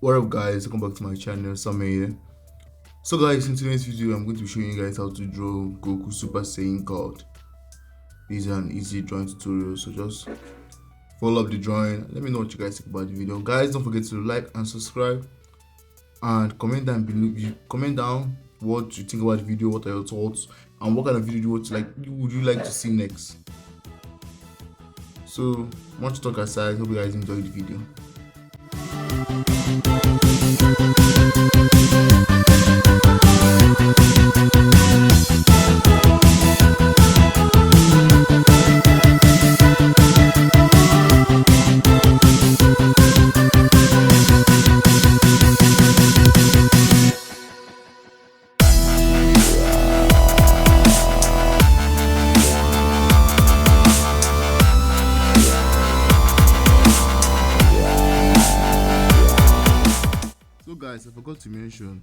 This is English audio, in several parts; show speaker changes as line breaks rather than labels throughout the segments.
What up guys, welcome back to my channel, Summer here. So guys, in today's video I'm going to be showing you guys how to draw Goku Super Saiyan God. This is an easy drawing tutorial, so just follow up the drawing. Let me know what you guys think about the video. Guys, don't forget to like and subscribe and comment down below. Comment down what you think about the video, what are your thoughts, and what kind of video would you like to see next. So much talk aside, hope you guys enjoyed the video. So guys, I forgot to mention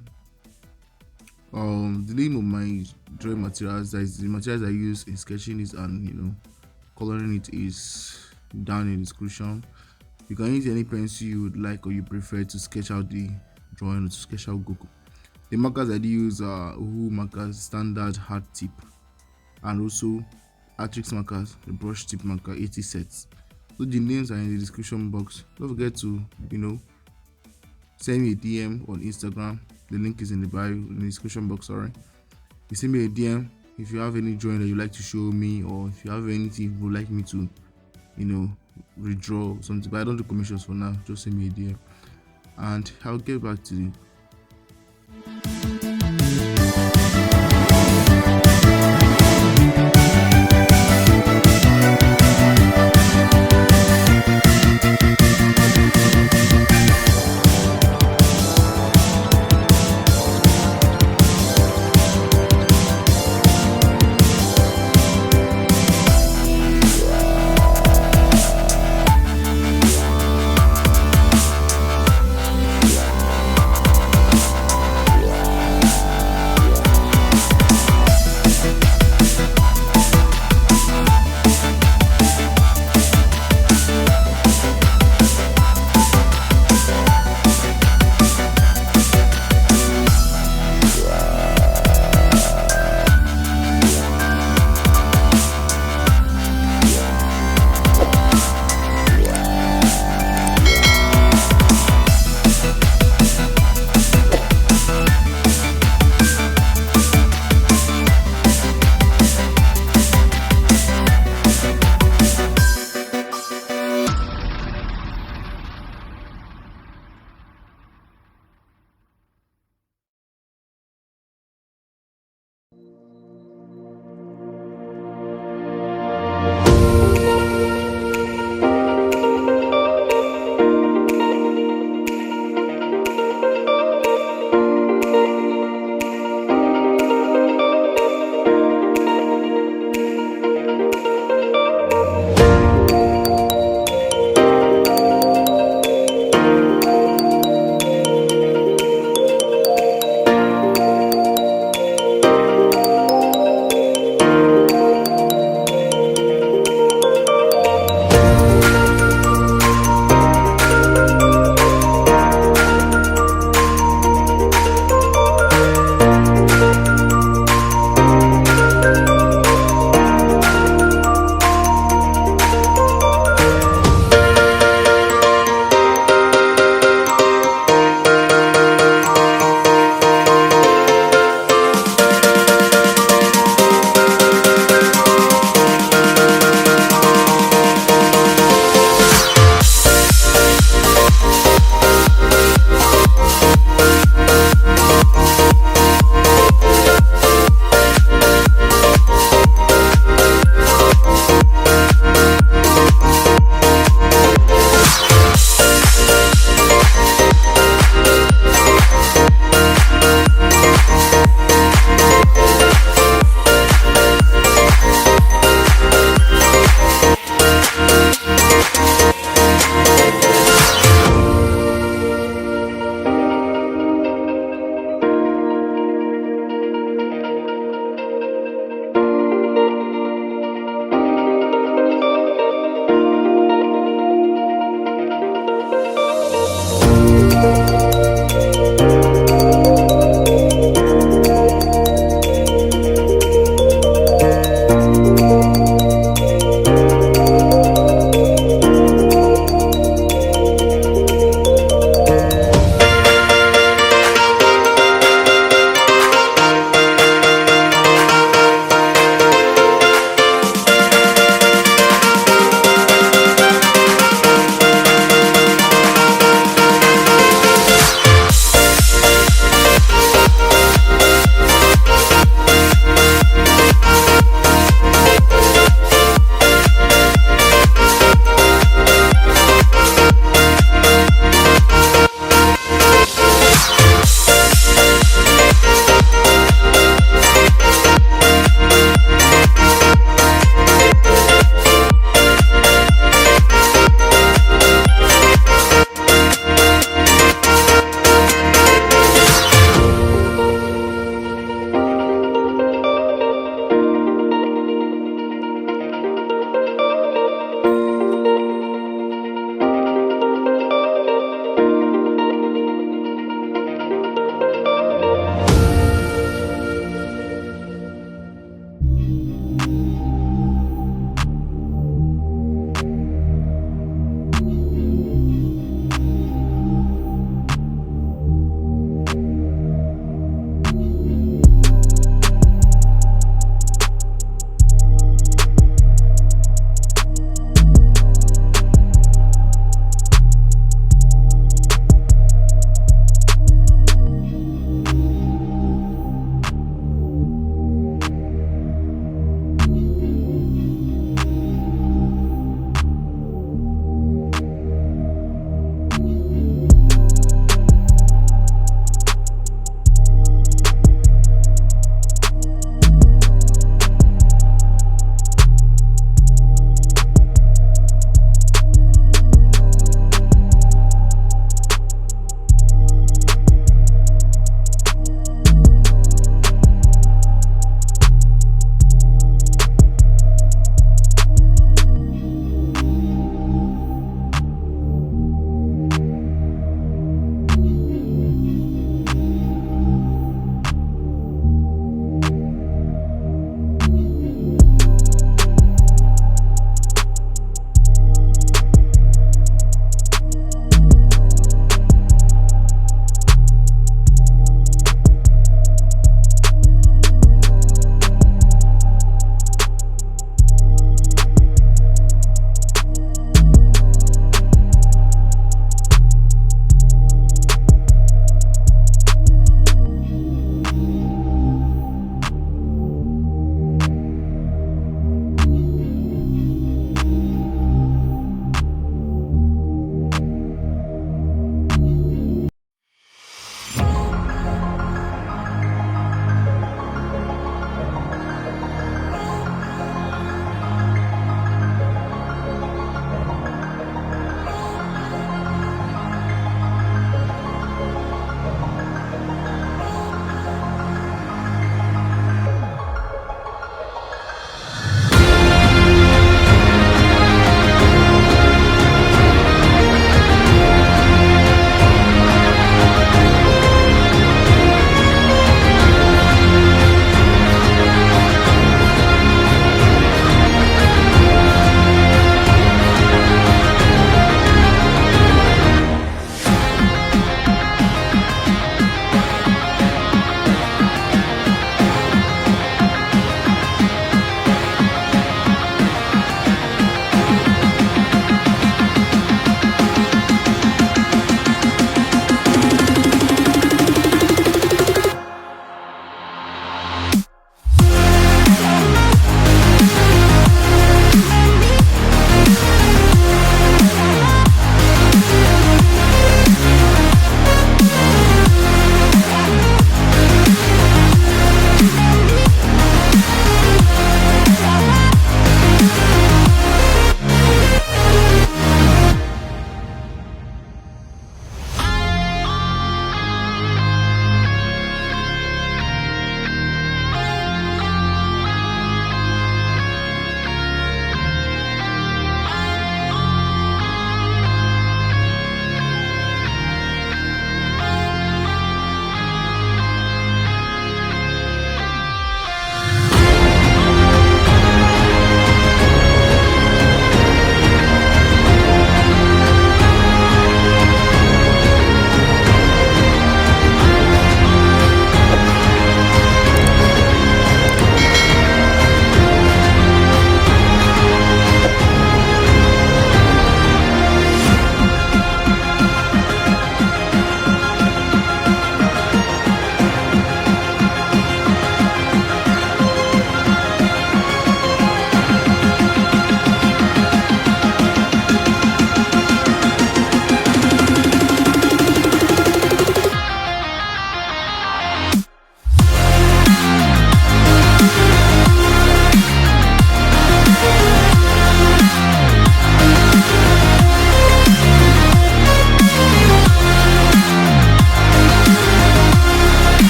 the name of my drawing materials. That is the materials I use in sketching it and coloring it is down in the description. You can use any pencil you would like or you prefer to sketch out the drawing or to sketch out Goku. The markers I do use are Ohuhu markers, standard hard tip, and also Arrtx markers, the brush tip marker, 80 sets. So the names are in the description box. Don't forget to send me a DM on Instagram. The link is in the bio, in the description box. Alright, you send me a DM if you have any drawing that you like to show me, or if you have anything you would like me to redraw or something. But I don't do commissions for now. Just send me a DM and I'll get back to you.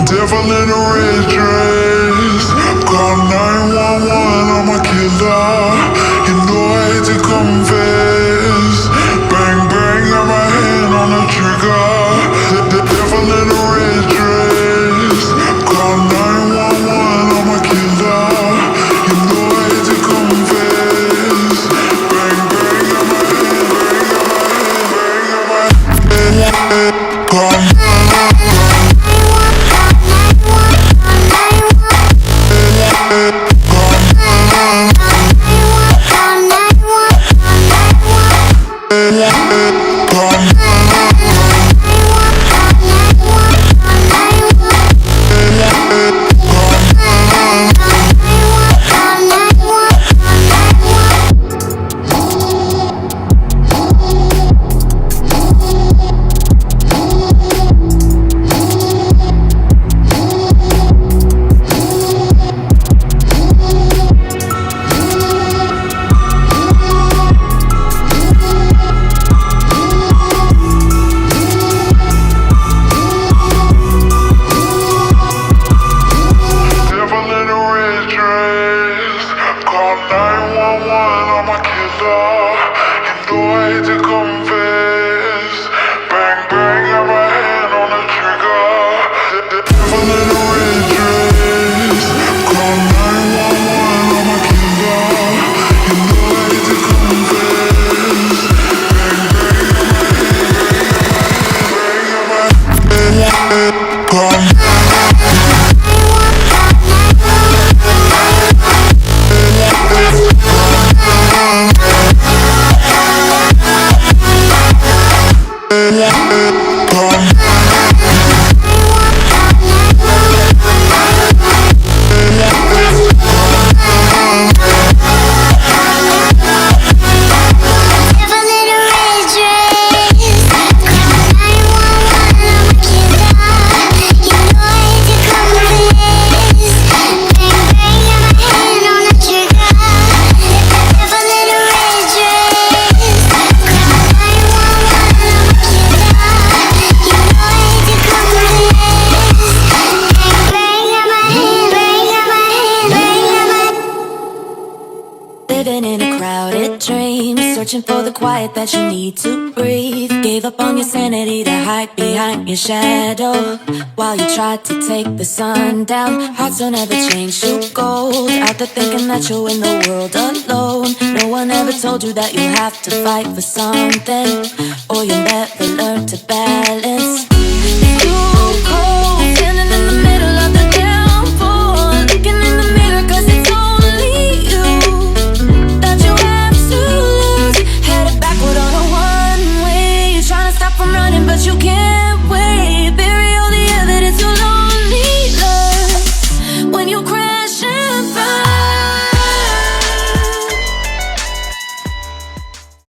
Devil in a red dress. Call 911, I'm a killer. You know I hate to confess. Bang bang, got my hand on the trigger. The devil in a red dress. Call 911, I'm a killer. You know I hate to confess. Bang bang, got my hand, bang, got my hand, call.
Searching for the quiet that you need to breathe. Gave up on your sanity to hide behind your shadow while you tried to take the sun down. Hearts don't ever change to gold. Out there thinking that you're in the world alone. No one ever told you that you have to fight for something, or you'll never learn to balance.